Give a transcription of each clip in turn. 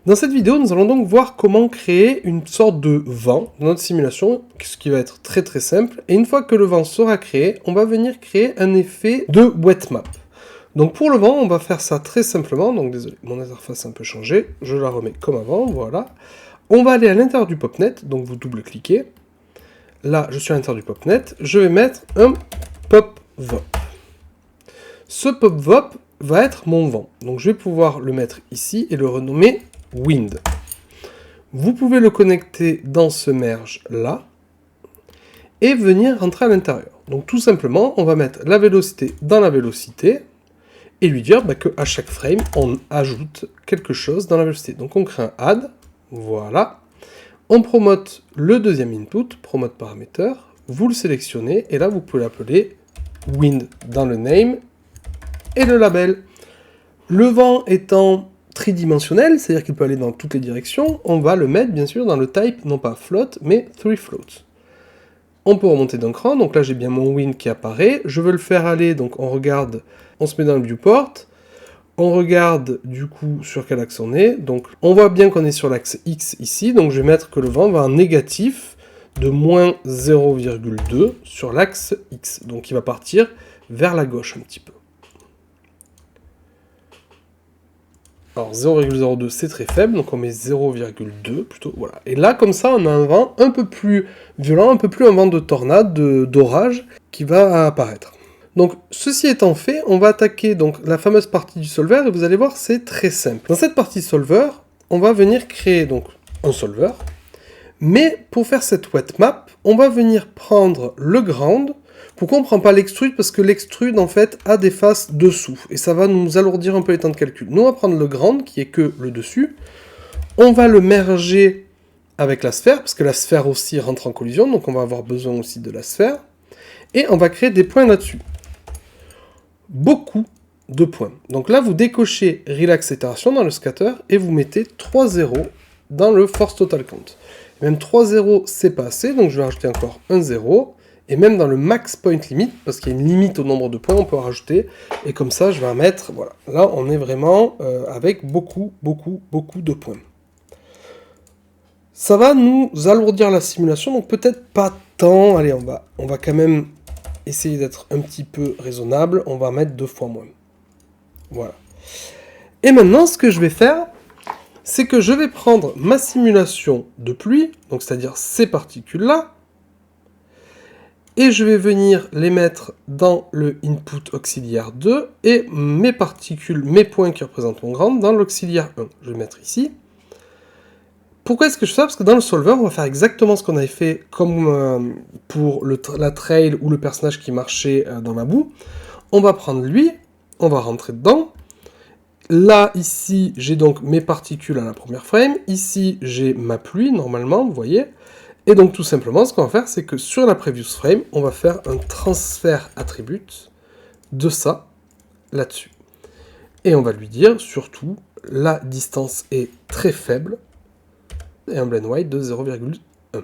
Dans cette vidéo, nous allons donc voir comment créer une sorte de vent dans notre simulation, ce qui va être très très simple. Et une fois que le vent sera créé, on va venir créer un effet de wet map. Donc pour le vent, on va faire ça très simplement. Donc désolé, mon interface a un peu changé. Je la remets comme avant, voilà. On va aller à l'intérieur du PopNet, donc vous double-cliquez. Là, je suis à l'intérieur du PopNet. Je vais mettre un PopVop. Ce PopVop va être mon vent. Donc je vais pouvoir le mettre ici et le renommer Wind. Vous pouvez le connecter dans ce merge là et venir rentrer à l'intérieur. Donc tout simplement, on va mettre la vélocité dans la vélocité et lui dire qu'à chaque frame, on ajoute quelque chose dans la vélocité. Donc on crée un add, voilà. On promote le deuxième input, promote parameter, vous le sélectionnez et là vous pouvez l'appeler Wind dans le name et le label. Le vent étant tridimensionnel, c'est-à-dire qu'il peut aller dans toutes les directions, on va le mettre bien sûr dans le type, non pas float, mais 3float. On peut remonter d'un cran, donc là j'ai bien mon wind qui apparaît, je veux le faire aller, donc on regarde, on se met dans le viewport, on regarde du coup sur quel axe on est, donc on voit bien qu'on est sur l'axe X ici, donc je vais mettre que le vent va en négatif de moins 0,2 sur l'axe X, donc il va partir vers la gauche un petit peu. Alors 0,02 c'est très faible, donc on met 0,2 plutôt, voilà. Et là, comme ça, on a un vent un peu plus violent, un peu plus un vent de tornade, d'orage, qui va apparaître. Donc, ceci étant fait, on va attaquer donc la fameuse partie du solver, et vous allez voir, c'est très simple. Dans cette partie solver, on va venir créer donc un solver, mais pour faire cette wet map, on va venir prendre le ground. Pourquoi on ne prend pas l'extrude? Parce que l'extrude, en fait, a des faces dessous. Et ça va nous alourdir un peu les temps de calcul. Nous, on va prendre le ground, qui est que le dessus. On va le merger avec la sphère, parce que la sphère aussi rentre en collision. Donc, on va avoir besoin aussi de la sphère. Et on va créer des points là-dessus. Beaucoup de points. Donc là, vous décochez Relax Iteration dans le scatter. Et vous mettez 3 zéros dans le Force Total Count. Et même 3 zéros, c'est pas assez. Donc, je vais rajouter encore un 0. Et même dans le max point limit, parce qu'il y a une limite au nombre de points, on peut rajouter. Et comme ça, je vais en mettre, voilà. Là, on est vraiment avec beaucoup de points. Ça va nous alourdir la simulation, donc peut-être pas tant. Allez, on va quand même essayer d'être un petit peu raisonnable. On va mettre 2 fois moins. Voilà. Et maintenant, ce que je vais faire, c'est que je vais prendre ma simulation de pluie, donc c'est-à-dire ces particules-là, et je vais venir les mettre dans le input auxiliaire 2, et mes particules, mes points qui représentent mon grand, dans l'auxiliaire 1. Je vais mettre ici. Pourquoi est-ce que je fais ça? Parce que dans le solver, on va faire exactement ce qu'on avait fait comme pour la trail ou le personnage qui marchait dans la boue. On va prendre lui, on va rentrer dedans. Là, ici, j'ai donc mes particules à la première frame. Ici, j'ai ma pluie, normalement, vous voyez. Et donc tout simplement, ce qu'on va faire, c'est que sur la previous frame, on va faire un transfert attribute de ça là-dessus. Et on va lui dire, surtout, la distance est très faible, et un blend white de 0,1.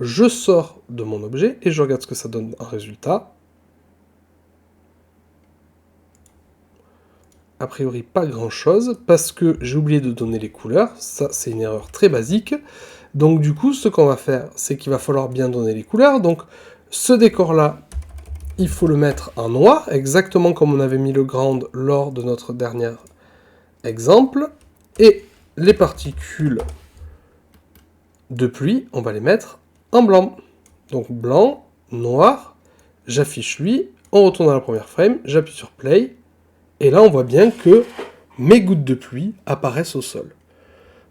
Je sors de mon objet, et je regarde ce que ça donne en résultat. A priori, pas grand-chose, parce que j'ai oublié de donner les couleurs. Ça, c'est une erreur très basique. Donc du coup, ce qu'on va faire, c'est qu'il va falloir bien donner les couleurs. Donc ce décor-là, il faut le mettre en noir, exactement comme on avait mis le ground lors de notre dernier exemple. Et les particules de pluie, on va les mettre en blanc. Donc blanc, noir, j'affiche lui, on retourne à la première frame, j'appuie sur play, et là on voit bien que mes gouttes de pluie apparaissent au sol.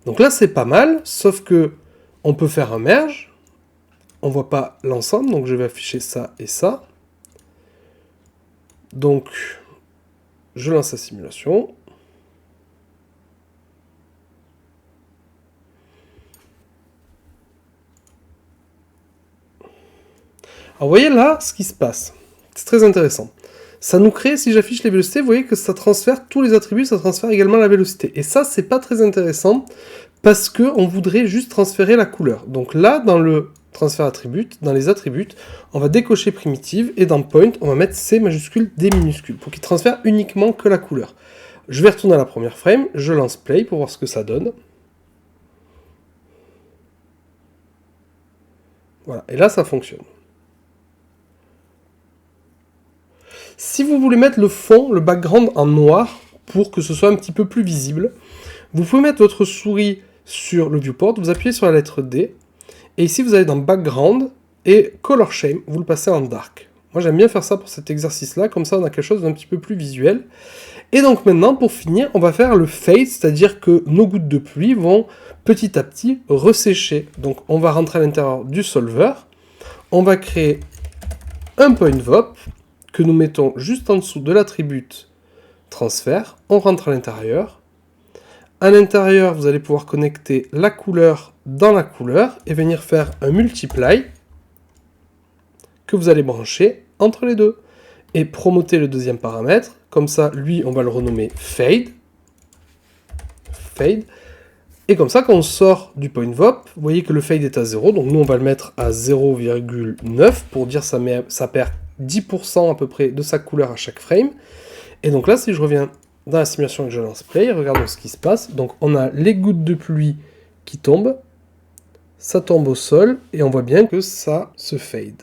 Donc là c'est pas mal, sauf que on peut faire un merge, on voit pas l'ensemble, donc je vais afficher ça et ça. Donc, je lance la simulation. Alors vous voyez là ce qui se passe, c'est très intéressant. Ça nous crée, si j'affiche les vélocités, vous voyez que ça transfère tous les attributs, ça transfère également la vélocité. Et ça, c'est pas très intéressant, parce qu'on voudrait juste transférer la couleur. Donc là, dans le transfert attribute, dans les attributs, on va décocher primitive, et dans point, on va mettre C majuscule, D minuscule, pour qu'il transfère uniquement que la couleur. Je vais retourner à la première frame, je lance play pour voir ce que ça donne. Voilà, et là ça fonctionne. Si vous voulez mettre le fond, le background en noir, pour que ce soit un petit peu plus visible, vous pouvez mettre votre souris sur le viewport, vous appuyez sur la lettre D, et ici vous allez dans background, et color shame, vous le passez en dark. Moi j'aime bien faire ça pour cet exercice-là, comme ça on a quelque chose d'un petit peu plus visuel. Et donc maintenant, pour finir, on va faire le fade, c'est-à-dire que nos gouttes de pluie vont petit à petit ressécher. Donc on va rentrer à l'intérieur du solver, on va créer un point VOP, que nous mettons juste en dessous de l'attribut transfert, on rentre à l'intérieur. À l'intérieur, vous allez pouvoir connecter la couleur dans la couleur et venir faire un multiply que vous allez brancher entre les deux. Et promoter le deuxième paramètre, comme ça, lui, on va le renommer fade. Fade. Et comme ça, quand on sort du point VOP, vous voyez que le fade est à 0, donc nous, on va le mettre à 0,9 pour dire que ça perd 10% à peu près de sa couleur à chaque frame. Et donc là, si je reviens dans la simulation et que je lance play, regardons ce qui se passe. Donc on a les gouttes de pluie qui tombent, ça tombe au sol, et on voit bien que ça se fade.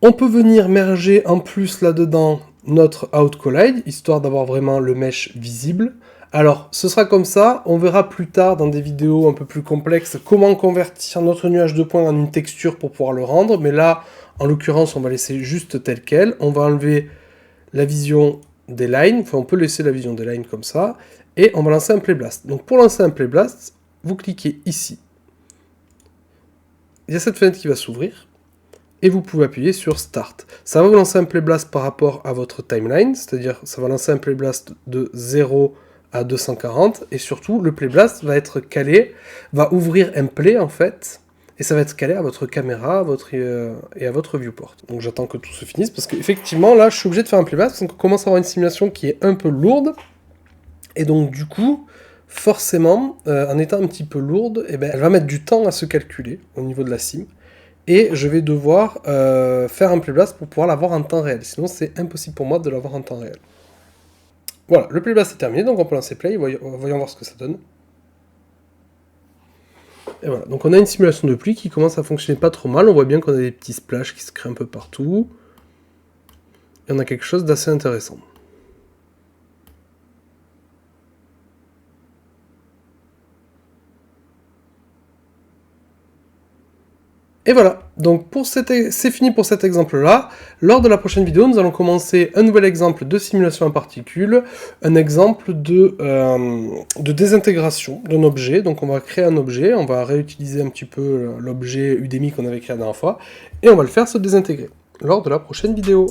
On peut venir merger en plus là-dedans notre outCollide, histoire d'avoir vraiment le mesh visible. Alors, ce sera comme ça, on verra plus tard dans des vidéos un peu plus complexes comment convertir notre nuage de points en une texture pour pouvoir le rendre, mais là, en l'occurrence, on va laisser juste tel quel. On va enlever la vision des lines, enfin on peut laisser la vision des lines comme ça, et on va lancer un playblast. Donc pour lancer un playblast, vous cliquez ici. Il y a cette fenêtre qui va s'ouvrir, et vous pouvez appuyer sur Start. Ça va vous lancer un playblast par rapport à votre timeline, c'est-à-dire ça va lancer un playblast de 0 à 240, et surtout le playblast va être calé, va ouvrir un play en fait, et ça va être calé à votre caméra et à votre viewport. Donc j'attends que tout se finisse, parce qu'effectivement là je suis obligé de faire un playblast, parce qu'on commence à avoir une simulation qui est un peu lourde, et donc du coup, forcément, en étant un petit peu lourde, eh ben, elle va mettre du temps à se calculer au niveau de la sim, et je vais devoir faire un playblast pour pouvoir l'avoir en temps réel, sinon c'est impossible pour moi de l'avoir en temps réel. Voilà, le playblast est terminé, donc on peut lancer play, voyons voir ce que ça donne. Et voilà, donc on a une simulation de pluie qui commence à fonctionner pas trop mal, on voit bien qu'on a des petits splashes qui se créent un peu partout, et on a quelque chose d'assez intéressant. Et voilà, donc c'est fini pour cet exemple-là. Lors de la prochaine vidéo, nous allons commencer un nouvel exemple de simulation en particules, un exemple de désintégration d'un objet. Donc on va créer un objet, on va réutiliser un petit peu l'objet Udemy qu'on avait créé la dernière fois, et on va le faire se désintégrer lors de la prochaine vidéo.